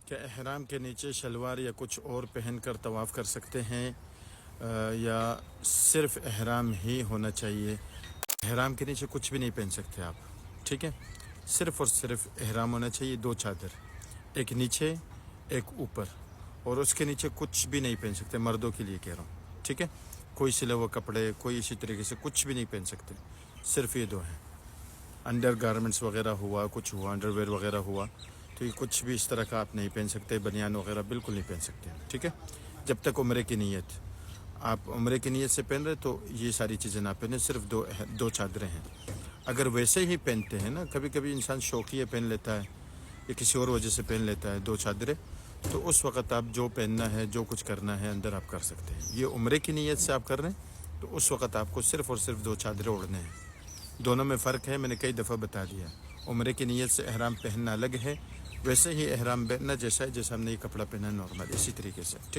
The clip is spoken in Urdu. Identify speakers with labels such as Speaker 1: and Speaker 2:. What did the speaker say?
Speaker 1: کیا احرام کے نیچے شلوار یا کچھ اور پہن کر طواف کر سکتے ہیں یا صرف احرام ہی ہونا چاہیے؟ احرام کے نیچے کچھ بھی نہیں پہن سکتے آپ، ٹھیک ہے؟ صرف اور صرف احرام ہونا چاہیے، 2 چادر، ایک نیچے ایک اوپر، اور اس کے نیچے کچھ بھی نہیں پہن سکتے، مردوں کے لیے کہہ رہا ہوں، ٹھیک ہے؟ کوئی سلے ہوئے کپڑے، کوئی اسی طریقے سے کچھ بھی نہیں پہن سکتے، صرف یہ 2 ہیں۔ انڈر گارمنٹس وغیرہ ہوا، کچھ ہوا، انڈر ویئر وغیرہ ہوا، تو یہ کچھ بھی اس طرح کا آپ نہیں پہن سکتے، بنیان وغیرہ بالکل نہیں پہن سکتے، ٹھیک ہے؟ جب تک عمرے کی نیت، آپ عمرے کی نیت سے پہن رہے تو یہ ساری چیزیں نہ پہنیں، صرف 2 چادریں ہیں۔ اگر ویسے ہی پہنتے ہیں نا، کبھی کبھی انسان شوقیہ پہن لیتا ہے یا کسی اور وجہ سے پہن لیتا ہے 2 چادریں، تو اس وقت آپ جو پہننا ہے، جو کچھ کرنا ہے اندر آپ کر سکتے ہیں۔ یہ عمرے کی نیت سے آپ کر رہے ہیں تو اس وقت آپ کو صرف اور صرف 2 چادریں اوڑھنے ہیں۔ دونوں میں فرق ہے، میں نے کئی دفعہ بتا دیا۔ عمرے کی نیت سے احرام پہننا الگ ہے، ویسے ہی احرام پہننا جیسا ہے، جیسا ہم نے یہ کپڑا پہنا نارمل، اسی طریقے سے، ٹھیک